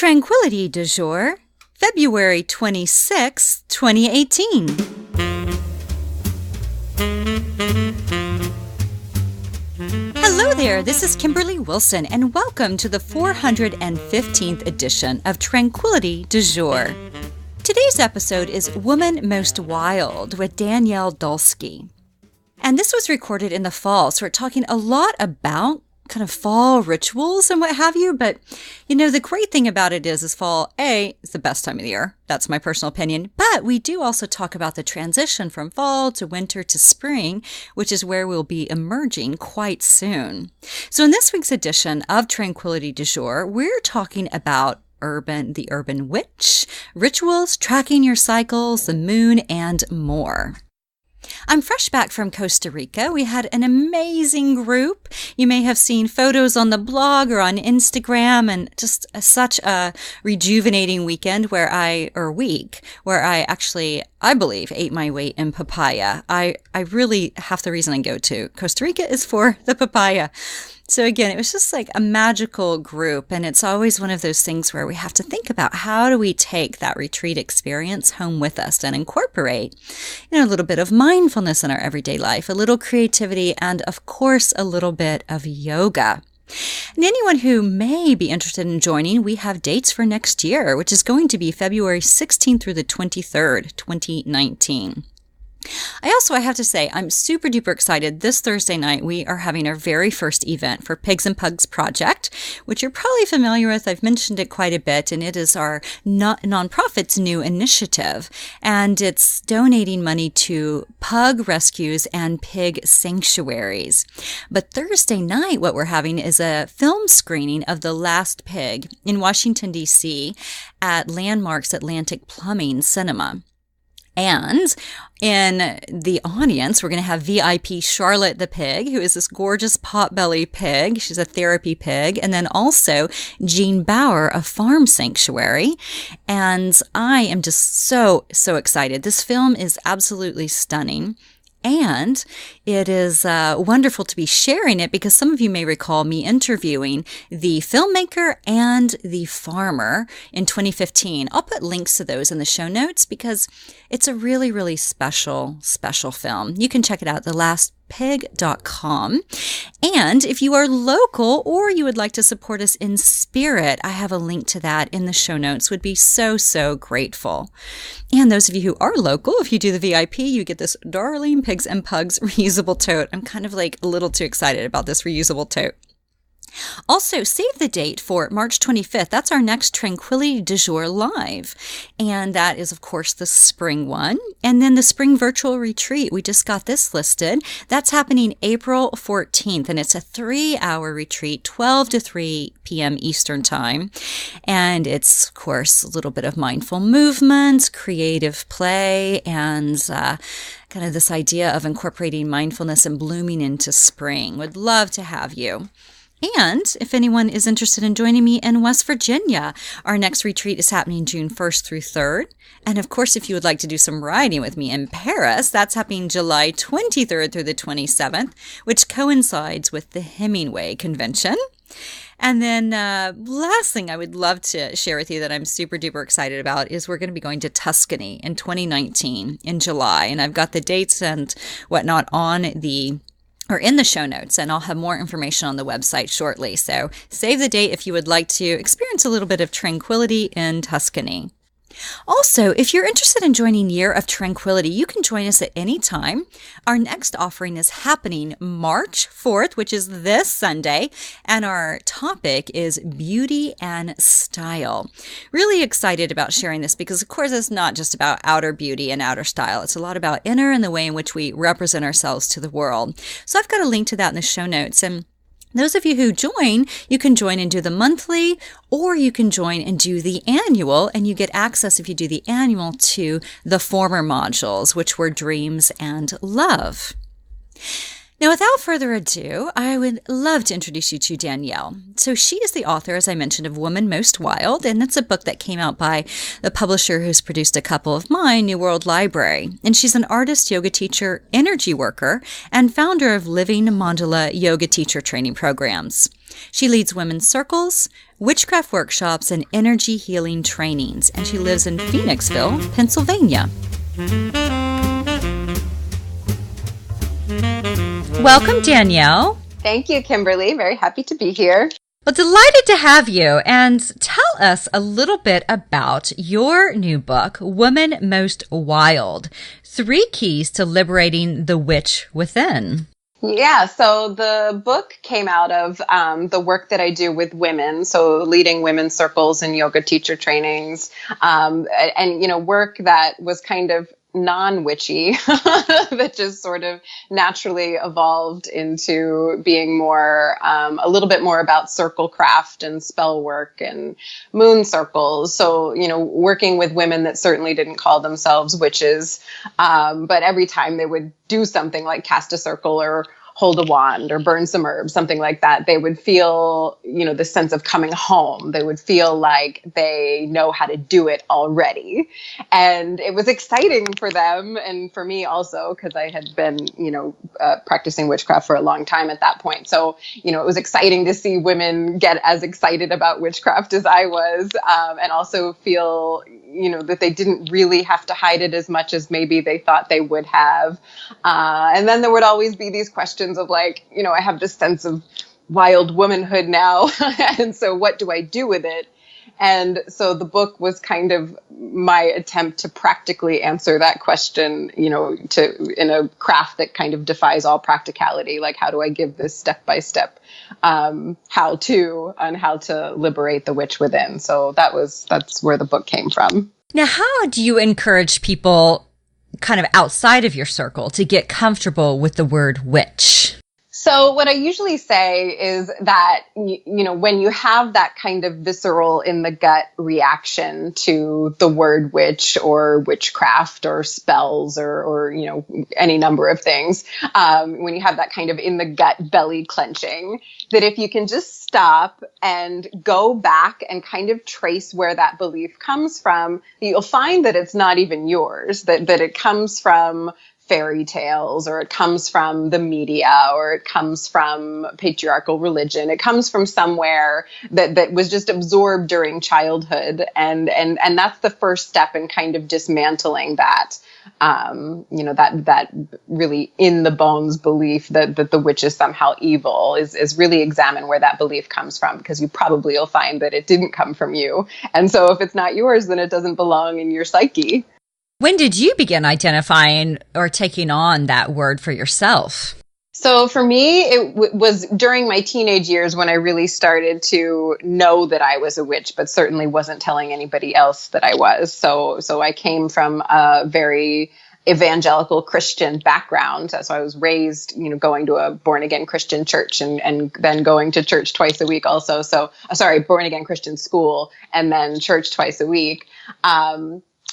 Tranquility du Jour, February 26, 2018. Hello there, this is Kimberly Wilson, and welcome to the 415th edition of Tranquility du Jour. Today's episode is Woman Most Wild with Danielle Dulsky. And this was recorded in the fall, so we're talking a lot about kind of fall rituals and what have you. But, you know, the great thing about it is fall, is the best time of the year. That's my personal opinion. But we do also talk about the transition from fall to winter to spring, which is where we'll be emerging quite soon. So in this week's edition of Tranquility du Jour, we're talking about the urban witch, rituals, tracking your cycles, the moon, and more. I'm fresh back from Costa Rica. We had an amazing group. You may have seen photos on the blog or on Instagram, and just such a rejuvenating weekend where I actually, I believe, ate my weight in papaya. I really, half the reason I go to Costa Rica is for the papaya. So again, it was just like a magical group, and it's always one of those things where we have to think about how do we take that retreat experience home with us and incorporate, a little bit of mindfulness in our everyday life, a little creativity, and of course, a little bit of yoga. And anyone who may be interested in joining, we have dates for next year, which is going to be February 16th through the 23rd, 2019. I have to say, I'm super duper excited. This Thursday night, we are having our very first event for Pigs and Pugs Project, which you're probably familiar with. I've mentioned it quite a bit, and it is our nonprofit's new initiative. And it's donating money to pug rescues and pig sanctuaries. But Thursday night, what we're having is a film screening of The Last Pig in Washington, D.C. at Landmark's Atlantic Plumbing Cinema. And in the audience, we're going to have VIP Charlotte the pig, who is this gorgeous potbelly pig. She's a therapy pig. And then also Jean Bauer of Farm Sanctuary. And I am just so excited. This film is absolutely stunning. And it is wonderful to be sharing it because some of you may recall me interviewing the filmmaker and the farmer in 2015. I'll put links to those in the show notes because it's a really, really special film. You can check it out, thelastpig.com. And if you are local or you would like to support us in spirit, I have a link to that in the show notes. Would be so grateful. And those of you who are local, if you do the VIP, you get this darling Pigs and Pugs reusable tote. I'm kind of like a little too excited about this reusable tote. Also, save the date for March 25th. That's our next Tranquility du Jour live. And that is, of course, the spring one. And then the spring virtual retreat. We just got this listed. That's happening April 14th. And it's a 3-hour retreat, 12 to 3 p.m. Eastern Time. And it's, of course, a little bit of mindful movement, creative play, and kind of this idea of incorporating mindfulness and blooming into spring. Would love to have you. And if anyone is interested in joining me in West Virginia, our next retreat is happening June 1st through 3rd. And of course, if you would like to do some riding with me in Paris, that's happening July 23rd through the 27th, which coincides with the Hemingway Convention. And then last thing I would love to share with you that I'm super duper excited about is we're going to be going to Tuscany in 2019 in July. And I've got the dates and whatnot in the show notes, and I'll have more information on the website shortly. So save the date if you would like to experience a little bit of tranquility in Tuscany. Also, if you're interested in joining Year of Tranquility, you can join us at any time. Our next offering is happening March 4th, which is this Sunday, and our topic is beauty and style. Really excited about sharing this because, of course, it's not just about outer beauty and outer style. It's a lot about inner and the way in which we represent ourselves to the world. So I've got a link to that in the show notes. And those of you who join, you can join and do the monthly, or you can join and do the annual, and you get access, if you do the annual, to the former modules, which were dreams and love. Now, without further ado, I would love to introduce you to Danielle. So she is the author, as I mentioned, of Woman Most Wild, and it's a book that came out by the publisher who's produced a couple of mine, New World Library. And she's an artist, yoga teacher, energy worker, and founder of Living Mandala Yoga teacher training programs. She leads women's circles, witchcraft workshops, and energy healing trainings, and she lives in Phoenixville, Pennsylvania. Welcome, Danielle. Thank you, Kimberly. Very happy to be here. Well, delighted to have you. And tell us a little bit about your new book, Woman Most Wild, 3 Keys to Liberating the Witch Within. Yeah, so the book came out of the work that I do with women, so leading women's circles and yoga teacher trainings, and work that was kind of non-witchy that just sort of naturally evolved into being more, a little bit more about circle craft and spell work and moon circles. So, working with women that certainly didn't call themselves witches, but every time they would do something like cast a circle or hold a wand or burn some herbs, something like that, they would feel, the sense of coming home. They would feel like they know how to do it already. And it was exciting for them and for me also, because I had been, practicing witchcraft for a long time at that point. So, it was exciting to see women get as excited about witchcraft as I was, and also feel, that they didn't really have to hide it as much as maybe they thought they would have. And then there would always be these questions of like, I have this sense of wild womanhood now. And so what do I do with it? And so the book was kind of my attempt to practically answer that question, in a craft that kind of defies all practicality. Like, how do I give this step-by-step how to on how to liberate the witch within? So that's where the book came from. Now, how do you encourage people kind of outside of your circle to get comfortable with the word witch? So what I usually say is that, when you have that kind of visceral in the gut reaction to the word witch or witchcraft or spells or any number of things, when you have that kind of in the gut belly clenching, that if you can just stop and go back and kind of trace where that belief comes from, you'll find that it's not even yours, that it comes from fairy tales, or it comes from the media, or it comes from patriarchal religion. It comes from somewhere that was just absorbed during childhood. And that's the first step in kind of dismantling that, that really in the bones belief that the witch is somehow evil is really examine where that belief comes from, because you probably will find that it didn't come from you. And so if it's not yours, then it doesn't belong in your psyche. When did you begin identifying or taking on that word for yourself? So for me, it was during my teenage years when I really started to know that I was a witch, but certainly wasn't telling anybody else that I was. So I came from a very evangelical Christian background. So I was raised, going to a born again Christian church and then going to church twice a week also. Born again Christian school and then church twice a week.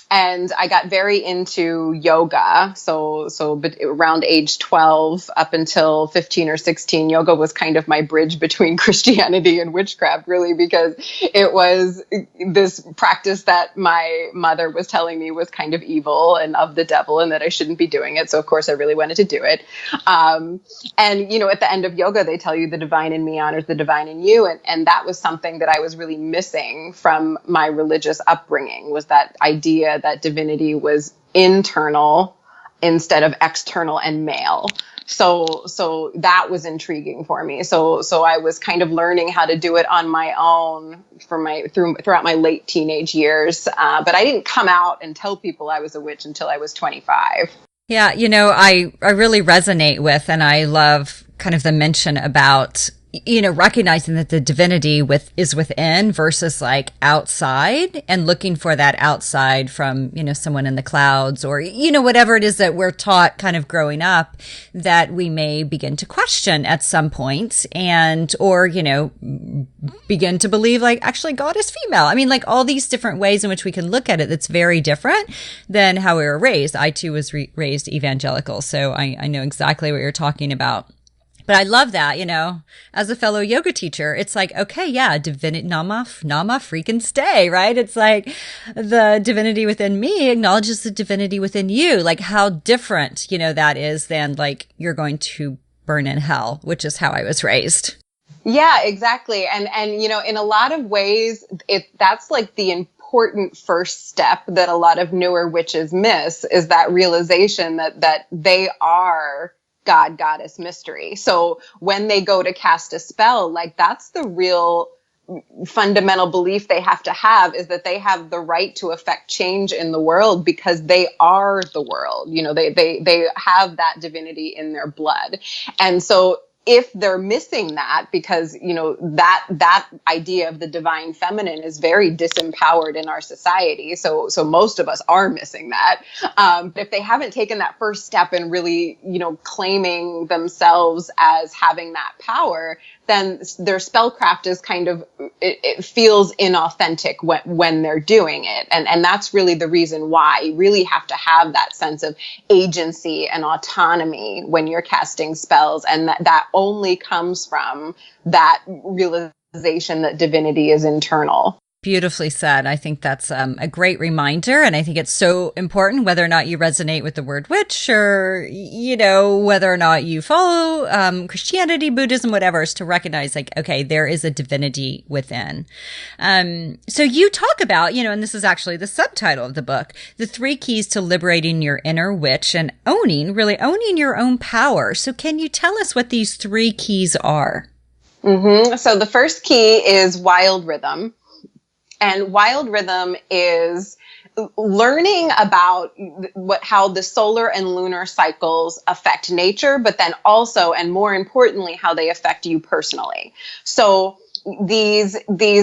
And I got very into yoga. But around age 12 up until 15 or 16, yoga was kind of my bridge between Christianity and witchcraft, really, because it was this practice that my mother was telling me was kind of evil and of the devil and that I shouldn't be doing it. So of course I really wanted to do it. At the end of yoga, they tell you the divine in me honors the divine in you. And that was something that I was really missing from my religious upbringing, was that idea that divinity was internal instead of external and male. So that was intriguing for me. So I was kind of learning how to do it on my own throughout my late teenage years. But I didn't come out and tell people I was a witch until I was 25. Yeah, I really resonate with, and I love kind of the mention about recognizing that the divinity is within versus like outside, and looking for that outside from, someone in the clouds or, whatever it is that we're taught kind of growing up that we may begin to question at some point or begin to believe like actually God is female. I mean, like all these different ways in which we can look at it. That's very different than how we were raised. I too was raised evangelical. So I know exactly what you're talking about. But I love that, as a fellow yoga teacher, it's like, okay, yeah, divinity, nama freaking stay, right? It's like the divinity within me acknowledges the divinity within you. Like how different, that is than like you're going to burn in hell, which is how I was raised. Yeah, exactly. And in a lot of ways, that's like the important first step that a lot of newer witches miss, is that realization that they are God, goddess, mystery. So when they go to cast a spell, like that's the real fundamental belief they have to have, is that they have the right to affect change in the world because they are the world. They have that divinity in their blood. And so if they're missing that, because, that idea of the divine feminine is very disempowered in our society. So most of us are missing that. But if they haven't taken that first step in really, claiming themselves as having that power, then their spellcraft is kind of, it feels inauthentic when they're doing it. And that's really the reason why you really have to have that sense of agency and autonomy when you're casting spells. And that only comes from that realization that divinity is internal. Beautifully said. I think that's a great reminder. And I think it's so important, whether or not you resonate with the word witch or, whether or not you follow Christianity, Buddhism, whatever, is to recognize like, okay, there is a divinity within. So you talk about, and this is actually the subtitle of the book, the 3 keys to liberating your inner witch and owning your own power. So can you tell us what these 3 keys are? Mm-hmm. So the first key is wild rhythm. And wild rhythm is learning about how the solar and lunar cycles affect nature, but then also, and more importantly, how they affect you personally. So these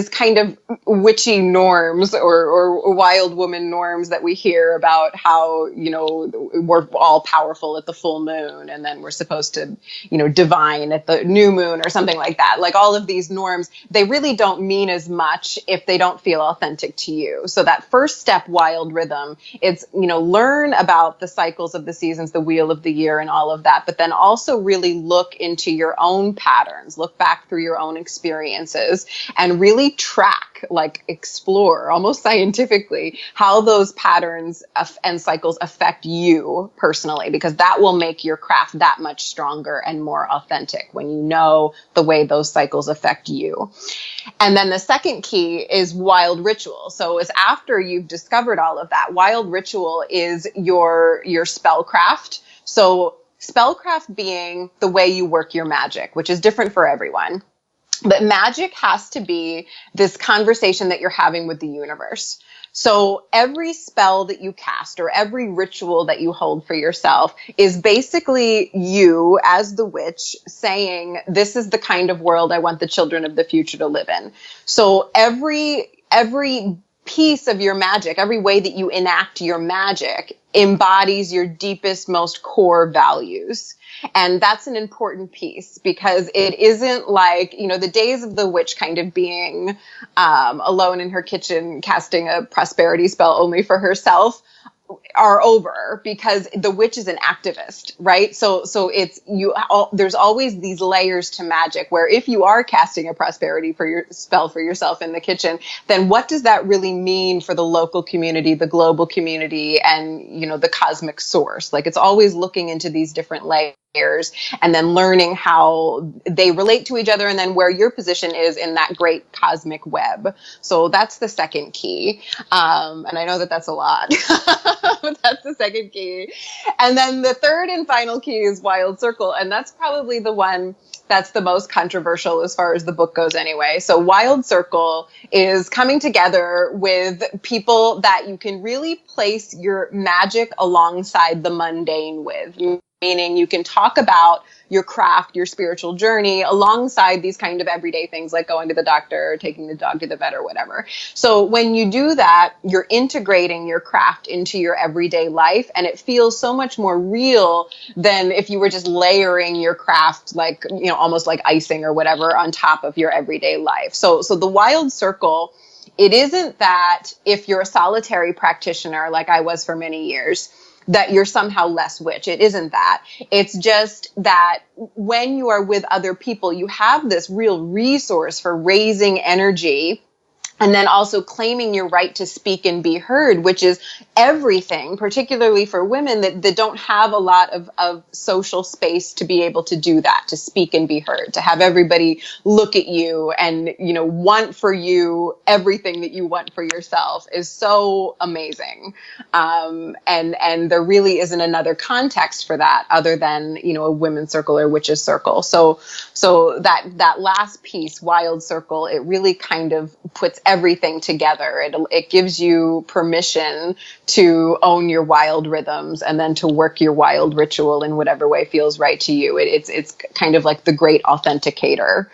kind of witchy norms or wild woman norms that we hear about how, we're all powerful at the full moon and then we're supposed to, divine at the new moon or something like that. Like all of these norms, they really don't mean as much if they don't feel authentic to you. So that first step, wild rhythm, it's, learn about the cycles of the seasons, the wheel of the year and all of that, but then also really look into your own patterns, look back through your own experiences and really track, like explore almost scientifically how those patterns and cycles affect you personally, because that will make your craft that much stronger and more authentic when you know the way those cycles affect you. And then the second key is wild ritual. So it's after you've discovered all of that, wild ritual is your spellcraft. So spellcraft being the way you work your magic, which is different for everyone. But magic has to be this conversation that you're having with the universe. So every spell that you cast or every ritual that you hold for yourself is basically you as the witch saying, this is the kind of world I want the children of the future to live in. So every piece of your magic, every way that you enact your magic embodies your deepest, most core values. And that's an important piece because it isn't like, the days of the witch kind of being alone in her kitchen casting a prosperity spell only for herself are over, because the witch is an activist, right? So it's there's always these layers to magic where if you are casting a prosperity for your spell for yourself in the kitchen, then what does that really mean for the local community, the global community, and the cosmic source? Like it's always looking into these different layers and then learning how they relate to each other and then where your position is in that great cosmic web. So that's the second key. And I know that that's a lot, but that's the second key. And then the third and final key is wild circle. And that's probably the one that's the most controversial as far as the book goes anyway. So wild circle is coming together with people that you can really place your magic alongside the mundane with. Meaning you can talk about your craft, your spiritual journey alongside these kind of everyday things like going to the doctor, or taking the dog to the vet or whatever. So when you do that, you're integrating your craft into your everyday life, and it feels so much more real than if you were just layering your craft like, almost like icing or whatever on top of your everyday life. So the wild circle, it isn't that if you're a solitary practitioner like I was for many years, that you're somehow less witch. It isn't that. It's just that when you are with other people, you have this real resource for raising energy. And then also claiming your right to speak and be heard, which is everything, particularly for women that don't have a lot of social space to be able to do that, to speak and be heard, to have everybody look at you and, want for you everything that you want for yourself is so amazing. And there really isn't another context for that other than, a women's circle or witches circle. So that last piece, wild circle, it really kind of puts everything together. It gives you permission to own your wild rhythms and then to work your wild ritual in whatever way feels right to you. It's kind of like the great authenticator.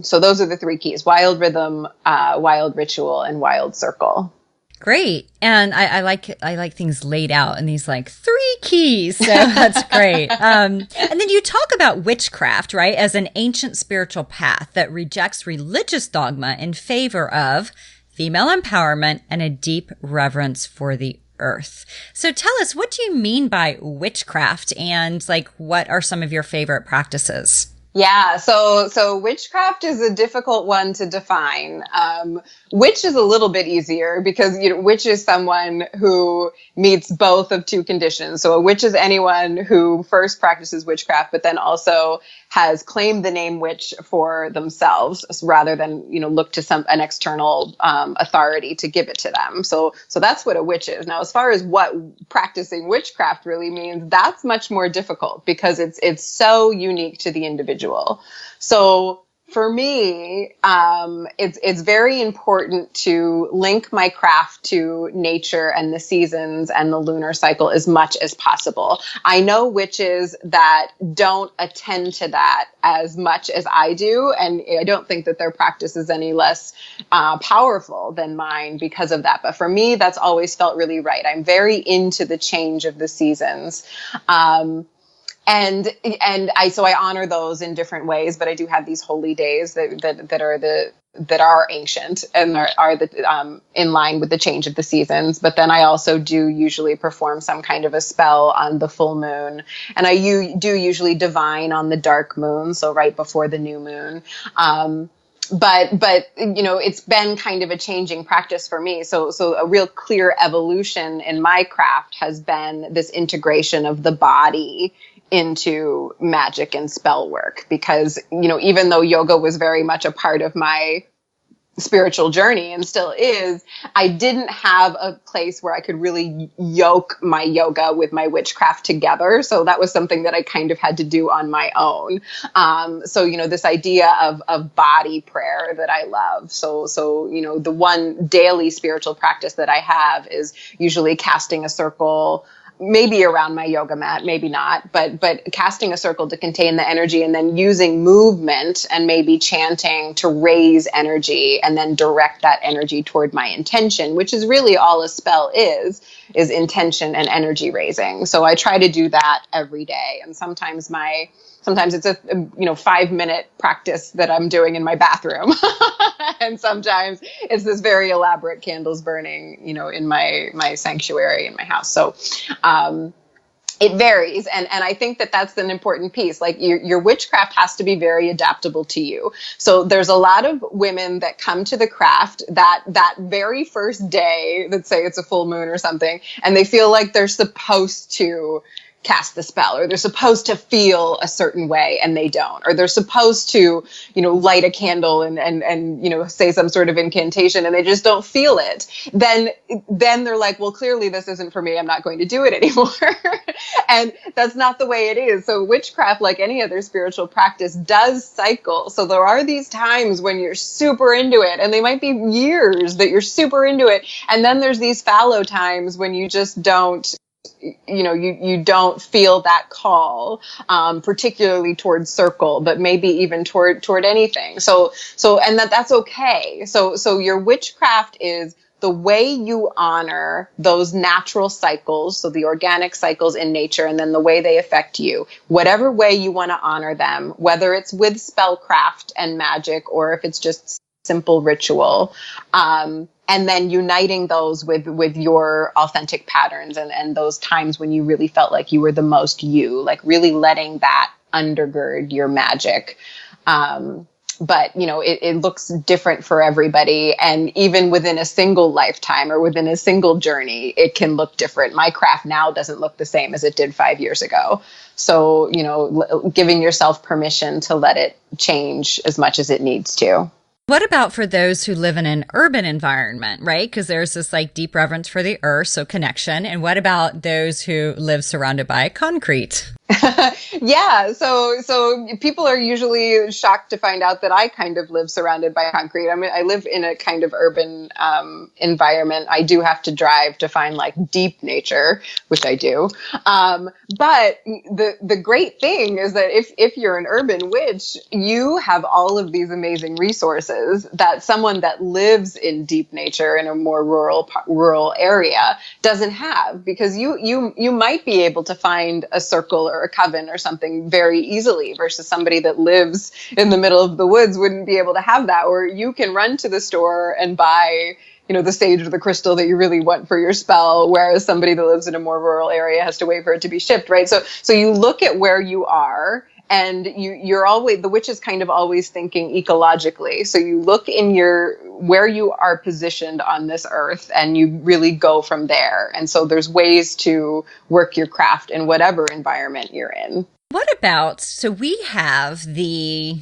So those are the three keys: wild rhythm, wild ritual, and wild circle. Great. And I like things laid out in these like 3 keys. So that's great. And then you talk about witchcraft, right, as an ancient spiritual path that rejects religious dogma in favor of female empowerment and a deep reverence for the earth. So tell us, what do you mean by witchcraft, and like, what are some of your favorite practices? Yeah, so witchcraft is a difficult one to define. Witch is a little bit easier because, witch is someone who meets both of 2 conditions. So a witch is anyone who first practices witchcraft, but then also has claimed the name witch for themselves rather than, look to an external authority to give it to them. So that's what a witch is. Now, as far as what practicing witchcraft really means, that's much more difficult because it's so unique to the individual. So for me, it's very important to link my craft to nature and the seasons and the lunar cycle as much as possible. I know witches that don't attend to that as much as I do, and I don't think that their practice is any less powerful than mine because of that. But for me, that's always felt really right. I'm very into the change of the seasons. And I honor those in different ways, but I do have these holy days that are ancient and are in line with the change of the seasons. But then I also do usually perform some kind of a spell on the full moon, and I do usually divine on the dark moon, so right before the new moon. But it's been kind of a changing practice for me. So a real clear evolution in my craft has been this integration of the body into magic and spell work, because, even though yoga was very much a part of my spiritual journey and still is, I didn't have a place where I could really yoke my yoga with my witchcraft together. So that was something that I kind of had to do on my own. So this idea of body prayer that I love. So the one daily spiritual practice that I have is usually casting a circle, maybe around my yoga mat, maybe not, but casting a circle to contain the energy, and then using movement and maybe chanting to raise energy and then direct that energy toward my intention, which is really all a spell is intention and energy raising. So I try to do that every day. And sometimes it's a 5-minute practice that I'm doing in my bathroom. And sometimes it's this very elaborate candles burning, in my sanctuary in my house. So it varies. And I think that that's an important piece. Like your witchcraft has to be very adaptable to you. So there's a lot of women that come to the craft that very first day, let's say it's a full moon or something, and they feel like they're supposed to cast the spell, or they're supposed to feel a certain way and they don't, or they're supposed to, light a candle and say some sort of incantation and they just don't feel it. Then they're like, well, clearly this isn't for me. I'm not going to do it anymore. And that's not the way it is. So witchcraft, like any other spiritual practice, does cycle. So there are these times when you're super into it, and they might be years that you're super into it. And then there's these fallow times when you just don't, you don't feel that call, particularly towards circle, but maybe even toward anything. So, and that's okay. So your witchcraft is the way you honor those natural cycles, so the organic cycles in nature, and then the way they affect you, whatever way you want to honor them, whether it's with spellcraft and magic, or if it's just simple ritual. and then uniting those with your authentic patterns and those times when you really felt like you were the most you, like really letting that undergird your magic. But, it looks different for everybody. And even within a single lifetime or within a single journey, it can look different. My craft now doesn't look the same as it did 5 years ago. So, giving yourself permission to let it change as much as it needs to. What about for those who live in an urban environment, right? Because there's this like deep reverence for the earth, so connection. And what about those who live surrounded by concrete? Yeah. So people are usually shocked to find out that I kind of live surrounded by concrete. I mean, I live in a kind of urban environment. I do have to drive to find like deep nature, which I do. But the great thing is that if you're an urban witch, you have all of these amazing resources that someone that lives in deep nature in a more rural area doesn't have, because you might be able to find a circle or a coven or something very easily, versus somebody that lives in the middle of the woods wouldn't be able to have that. Or you can run to the store and buy, the sage or the crystal that you really want for your spell, whereas somebody that lives in a more rural area has to wait for it to be shipped, right? So you look at where you are, and you're always, the witch is kind of always thinking ecologically. So you look in where you are positioned on this earth, and you really go from there. And so there's ways to work your craft in whatever environment you're in. What about, so we have the,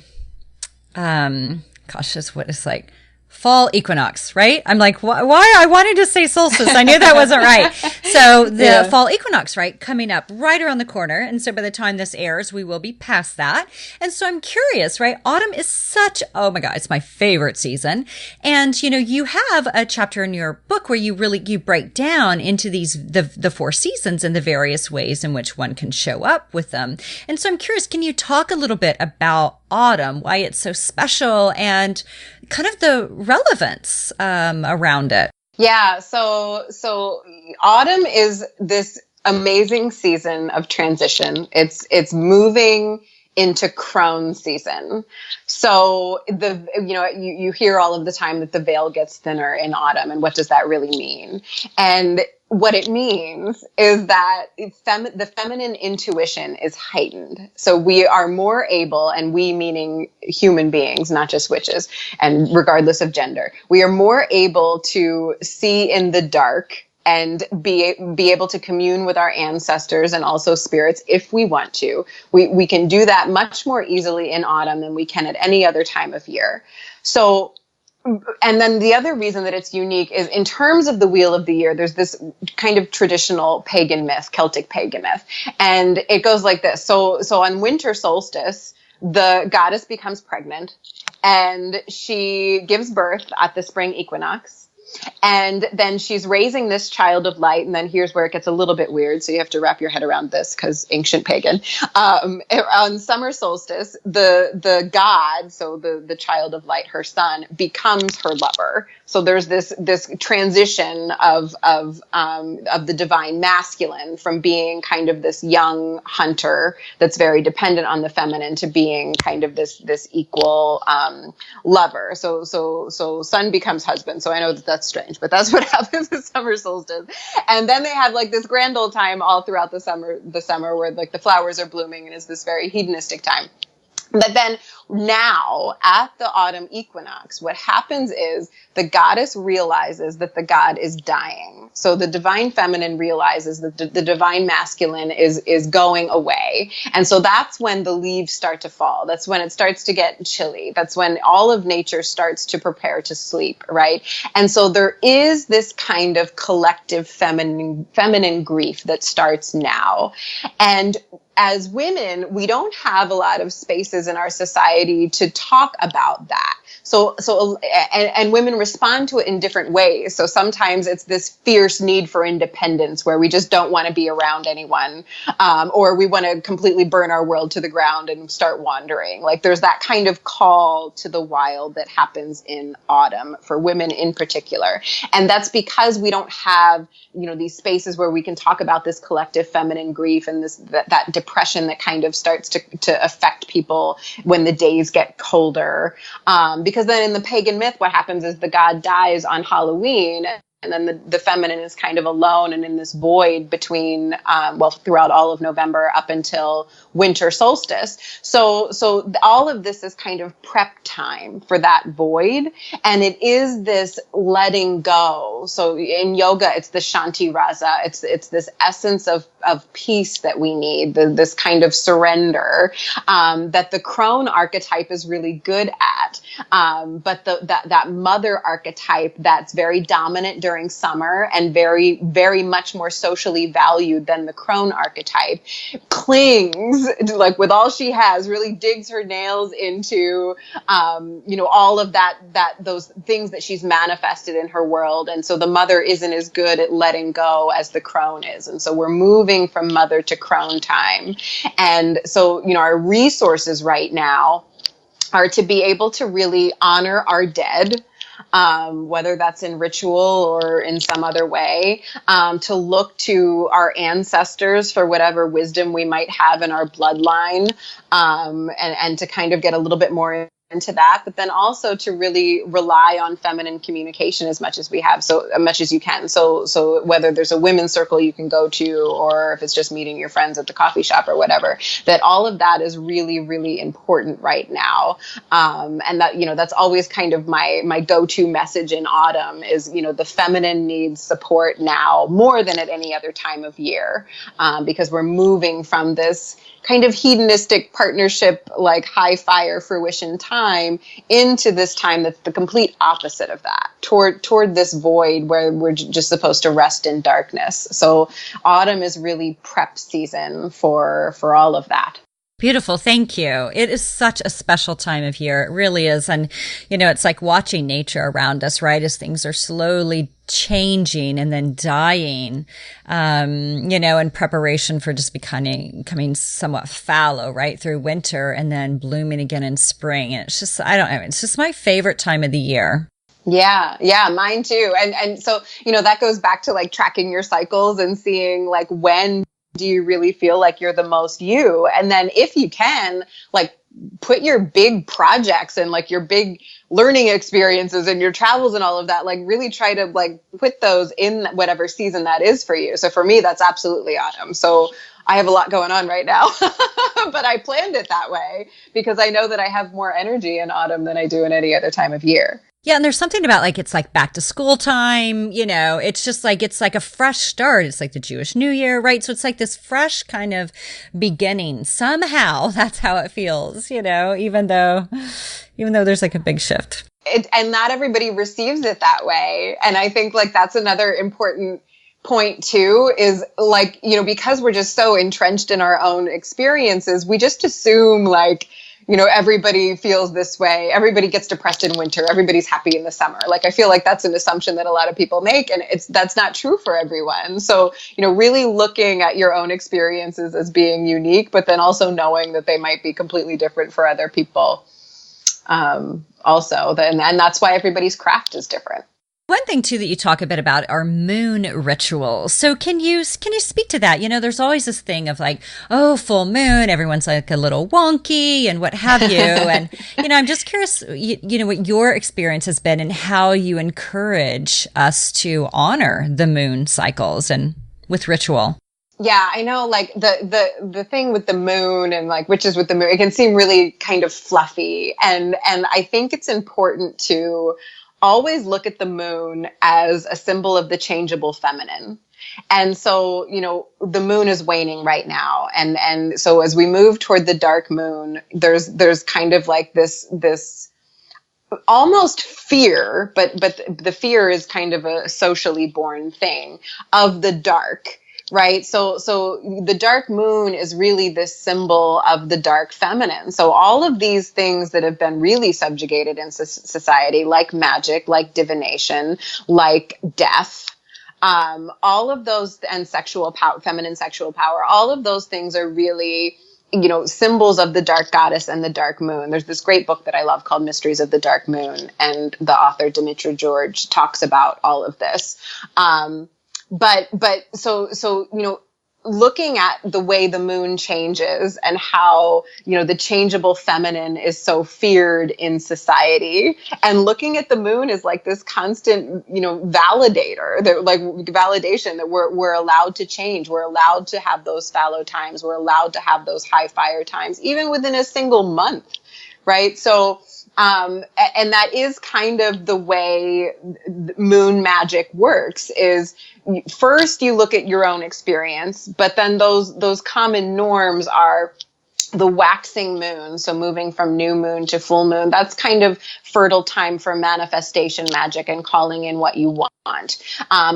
what is like fall equinox, right? I'm like, why? I wanted to say solstice. I knew that wasn't right. So the fall equinox, right, coming up right around the corner. And so by the time this airs, we will be past that. And so I'm curious, right? Autumn is oh my God, it's my favorite season. And, you have a chapter in your book where you break down into the 4 seasons and the various ways in which one can show up with them. And so I'm curious, can you talk a little bit about autumn, why it's so special, and kind of the relevance around it? Yeah, so autumn is this amazing season of transition. It's moving into crone season. So you hear all of the time that the veil gets thinner in autumn, and what does that really mean? And what it means is that the feminine intuition is heightened. So we are more able, and we meaning human beings, not just witches, and regardless of gender, we are more able to see in the dark and be able to commune with our ancestors and also spirits if we want to. We can do that much more easily in autumn than we can at any other time of year. So, and then the other reason that it's unique is in terms of the wheel of the year, there's this kind of traditional pagan myth, Celtic pagan myth. And it goes like this. So on winter solstice, the goddess becomes pregnant and she gives birth at the spring equinox. And then she's raising this child of light. And then here's where it gets a little bit weird. So you have to wrap your head around this because ancient pagan. On summer solstice, the god, so the child of light, her son, becomes her lover. So there's this transition of the divine masculine from being kind of this young hunter that's very dependent on the feminine to being kind of this equal lover. So son becomes husband. So I know that's strange, but that's what happens with summer solstice. And then they have like this grand old time all throughout the summer where like the flowers are blooming and it's this very hedonistic time. But then now at the autumn equinox, what happens is the goddess realizes that the god is dying. So the divine feminine realizes that the divine masculine is going away. And so that's when the leaves start to fall. That's when it starts to get chilly. That's when all of nature starts to prepare to sleep, right? And so there is this kind of collective feminine grief that starts now. And as women, we don't have a lot of spaces in our society to talk about that. So women respond to it in different ways. So sometimes it's this fierce need for independence where we just don't want to be around anyone, or we want to completely burn our world to the ground and start wandering. Like there's that kind of call to the wild that happens in autumn for women in particular. And that's because we don't have, these spaces where we can talk about this collective feminine grief and that depression that kind of starts to affect people when the days get colder. Because then in the pagan myth, what happens is the god dies on Halloween, and then the feminine is kind of alone and in this void between, throughout all of November up until winter solstice. So all of this is kind of prep time for that void. And it is this letting go. So in yoga, it's the Shanti Rasa. It's this essence of peace that we need, this kind of surrender, that the crone archetype is really good at. But that mother archetype that's very dominant during summer and very, very much more socially valued than the crone archetype clings like with all she has, really digs her nails into, all of those things that she's manifested in her world. And so the mother isn't as good at letting go as the crone is. And so we're moving from mother to crone time. And so, our resources right now are to be able to really honor our dead, whether that's in ritual or in some other way, to look to our ancestors for whatever wisdom we might have in our bloodline, and to kind of get a little bit more into that, but then also to really rely on feminine communication as much as we have, so much as you can. So whether there's a women's circle you can go to, or if it's just meeting your friends at the coffee shop or whatever, that all of that is really, really important right now. And that, that's always kind of my go-to message in autumn is, the feminine needs support now more than at any other time of year, because we're moving from this kind of hedonistic partnership, like high fire fruition time, into this time that's the complete opposite of that, toward this void where we're just supposed to rest in darkness. So autumn is really prep season for all of that. Beautiful. Thank you. It is such a special time of year. It really is. And, it's like watching nature around us, right? As things are slowly changing and then dying, in preparation for just becoming somewhat fallow, right? Through winter and then blooming again in spring. And it's just, it's just my favorite time of the year. Yeah, mine too. And so, that goes back to like tracking your cycles and seeing like when do you really feel like you're the most you? And then if you can, like, put your big projects and like your big learning experiences and your travels and all of that, like really try to like put those in whatever season that is for you. So for me, that's absolutely autumn. So I have a lot going on right now, but I planned it that way because I know that I have more energy in autumn than I do in any other time of year. Yeah. And there's something about like, it's like back to school time, it's just like, it's like a fresh start. It's like the Jewish New Year, right? So it's like this fresh kind of beginning. Somehow that's how it feels, even though there's like a big shift. And not everybody receives it that way. And I think like that's another important point too, is like, because we're just so entrenched in our own experiences, we just assume like, everybody feels this way. Everybody gets depressed in winter. Everybody's happy in the summer. Like, I feel like that's an assumption that a lot of people make, and that's not true for everyone. So, really looking at your own experiences as being unique, but then also knowing that they might be completely different for other people. Also, and that's why everybody's craft is different. One thing too that you talk a bit about are moon rituals. So can you speak to that? There's always this thing of like, oh, full moon, everyone's like a little wonky and what have you. And, I'm just curious, what your experience has been and how you encourage us to honor the moon cycles and with ritual. Yeah, I know, like the thing with the moon and like witches with the moon, it can seem really kind of fluffy. And I think it's important to always look at the moon as a symbol of the changeable feminine. And so, the moon is waning right now. And so as we move toward the dark moon, there's kind of like this almost fear, but the fear is kind of a socially born thing of the dark. Right. So the dark moon is really this symbol of the dark feminine. So all of these things that have been really subjugated in society, like magic, like divination, like death, all of those, and sexual power, feminine sexual power, all of those things are really, symbols of the dark goddess and the dark moon. There's this great book that I love called Mysteries of the Dark Moon, and the author Dimitra George talks about all of this. But so looking at the way the moon changes and how, the changeable feminine is so feared in society, and looking at the moon is like this constant, validator, that like validation that we're allowed to change. We're allowed to have those fallow times. We're allowed to have those high fire times, even within a single month. Right. So, and that is kind of the way moon magic works, is first you look at your own experience, but then those common norms are the waxing moon. So moving from new moon to full moon, that's kind of fertile time for manifestation magic and calling in what you want.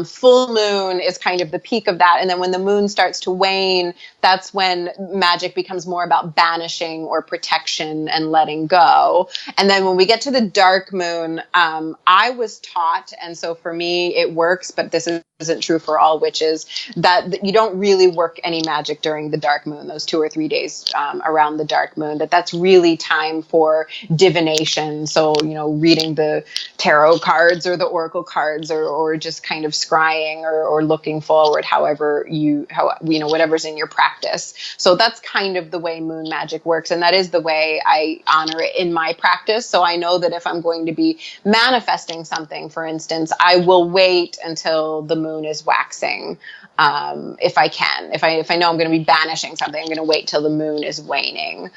Full moon is kind of the peak of that. And then when the moon starts to wane, that's when magic becomes more about banishing or protection and letting go. And then when we get to the dark moon, I was taught, and so for me it works, but this isn't true for all witches, that you don't really work any magic during the dark moon, those 2 or 3 days around the dark moon, that's really time for divination. So, reading the tarot cards or the oracle cards, or just kind of scrying or looking forward, whatever's in your practice. So that's kind of the way moon magic works. And that is the way I honor it in my practice. So I know that if I'm going to be manifesting something, for instance, I will wait until the moon is waxing. If I can, if I know I'm going to be banishing something, I'm going to wait till the moon is waning.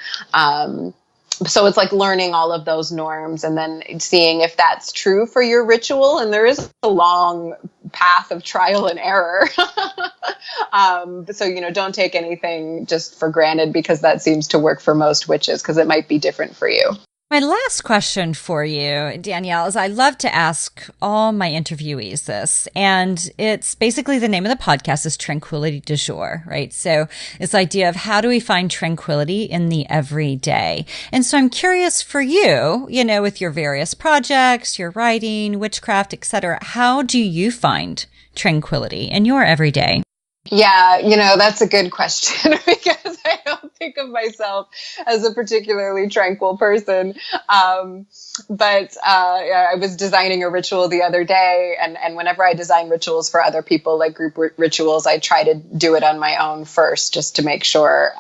So it's like learning all of those norms and then seeing if that's true for your ritual. And there is a long path of trial and error. So, don't take anything just for granted because that seems to work for most witches, because it might be different for you. My last question for you, Danielle, is I love to ask all my interviewees this, and it's basically the name of the podcast is Tranquility du Jour, right? So this idea of how do we find tranquility in the everyday? And so I'm curious for you, with your various projects, your writing, witchcraft, etc., how do you find tranquility in your everyday? Yeah, that's a good question because I don't think of myself as a particularly tranquil person. But I was designing a ritual the other day, and whenever I design rituals for other people, like group rituals, I try to do it on my own first, just to make sure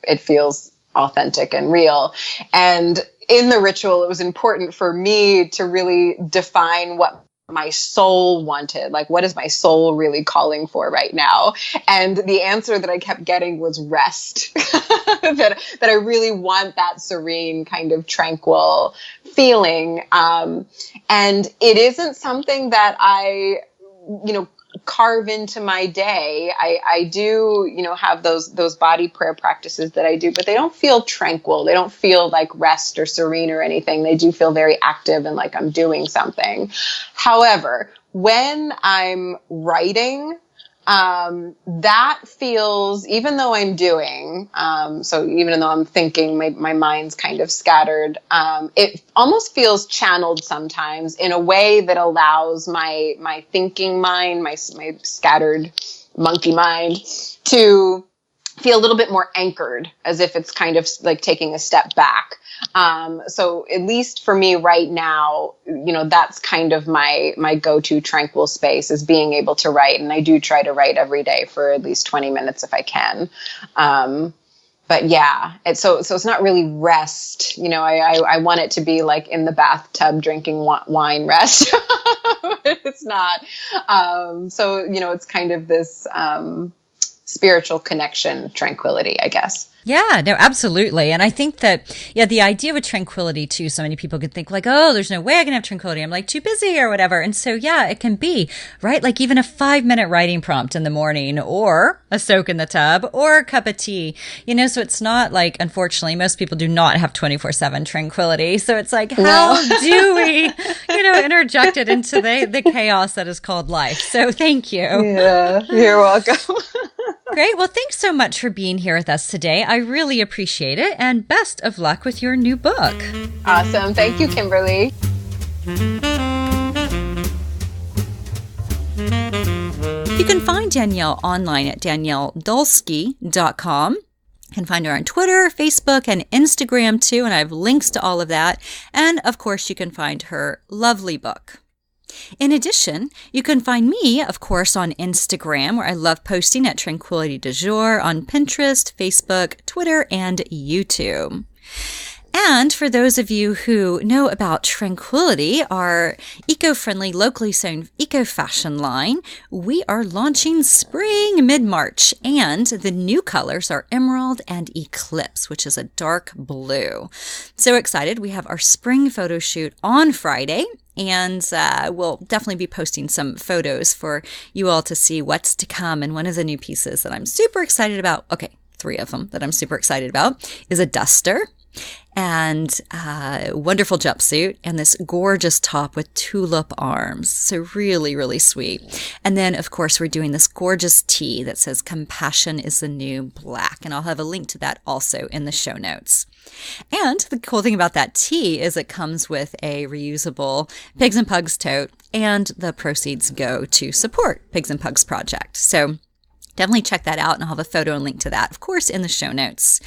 it feels authentic and real. And in the ritual, it was important for me to really define what my soul wanted. Like, what is my soul really calling for right now? And the answer that I kept getting was rest. that I really want that serene, kind of tranquil feeling. And it isn't something that I, carve into my day. I do, have those body prayer practices that I do, but they don't feel tranquil. They don't feel like rest or serene or anything. They do feel very active and like I'm doing something. However, when I'm writing, that feels, even though I'm doing, so even though I'm thinking, my mind's kind of scattered, it almost feels channeled sometimes in a way that allows my thinking mind, my scattered monkey mind, to feel a little bit more anchored, as if it's kind of like taking a step back. So at least for me right now, that's kind of my go-to tranquil space, is being able to write. And I do try to write every day for at least 20 minutes if I can. But yeah, so it's not really rest. I want it to be like in the bathtub drinking wine rest, but it's not. So, it's kind of this, spiritual connection, tranquility, I guess. Yeah, no, absolutely. And I think that, the idea with tranquility too, so many people could think like, oh, there's no way I can have tranquility. I'm like too busy or whatever. And so, it can be, right? Like even a 5-minute writing prompt in the morning, or a soak in the tub, or a cup of tea, so it's not like, unfortunately, most people do not have 24/7 tranquility. So it's like, how do we, interject it into the chaos that is called life? So thank you. Yeah, you're welcome. Great. Well, thanks so much for being here with us today. I really appreciate it. And best of luck with your new book. Awesome. Thank you, Kimberly. You can find Danielle online at danielledulsky.com. You can find her on Twitter, Facebook, and Instagram too. And I have links to all of that. And of course, you can find her lovely book. In addition, you can find me, of course, on Instagram, where I love posting at Tranquility du Jour, on Pinterest, Facebook, Twitter, and YouTube. And for those of you who know about Tranquility, our eco-friendly, locally sewn eco-fashion line, we are launching spring mid-March, and the new colors are Emerald and Eclipse, which is a dark blue. So excited. We have our spring photo shoot on Friday, and we'll definitely be posting some photos for you all to see what's to come. And one of the new pieces that I'm super excited about, okay, 3 of them that I'm super excited about, is a duster and a wonderful jumpsuit and this gorgeous top with tulip arms. So really, really sweet. And then, of course, we're doing this gorgeous tee that says compassion is the new black. And I'll have a link to that also in the show notes. And the cool thing about that tee is it comes with a reusable Pigs and Pugs tote, and the proceeds go to support Pigs and Pugs Project. So definitely check that out, and I'll have a photo and link to that, of course, in the show notes.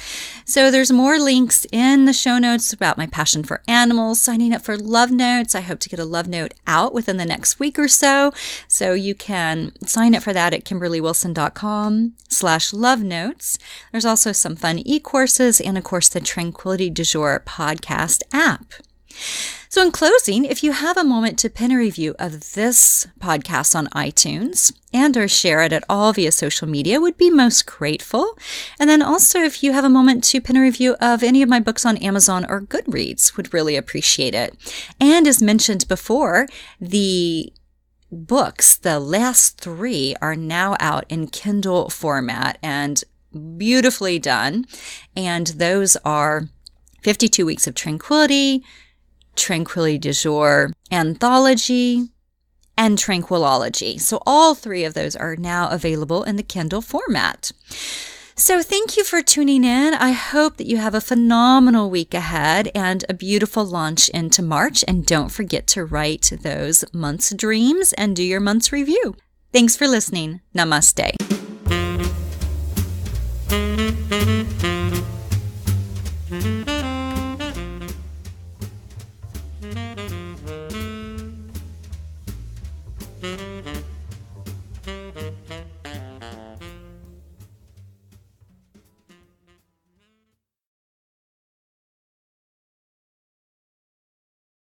So there's more links in the show notes about my passion for animals, signing up for love notes. I hope to get a love note out within the next week or so. So you can sign up for that at kimberlywilson.com/love notes. There's also some fun e-courses and, of course, the Tranquility du Jour podcast app. So in closing, if you have a moment to pin a review of this podcast on iTunes and or share it at all via social media, would be most grateful. And then also if you have a moment to pin a review of any of my books on Amazon or Goodreads, would really appreciate it. And as mentioned before, the books, the last 3, are now out in Kindle format and beautifully done. And those are 52 Weeks of Tranquility, Tranquility du Jour Anthology, and Tranquilology. So all 3 of those are now available in the Kindle format. So thank you for tuning in. I hope that you have a phenomenal week ahead and a beautiful launch into March. And don't forget to write those month's dreams and do your month's review. Thanks for listening. Namaste.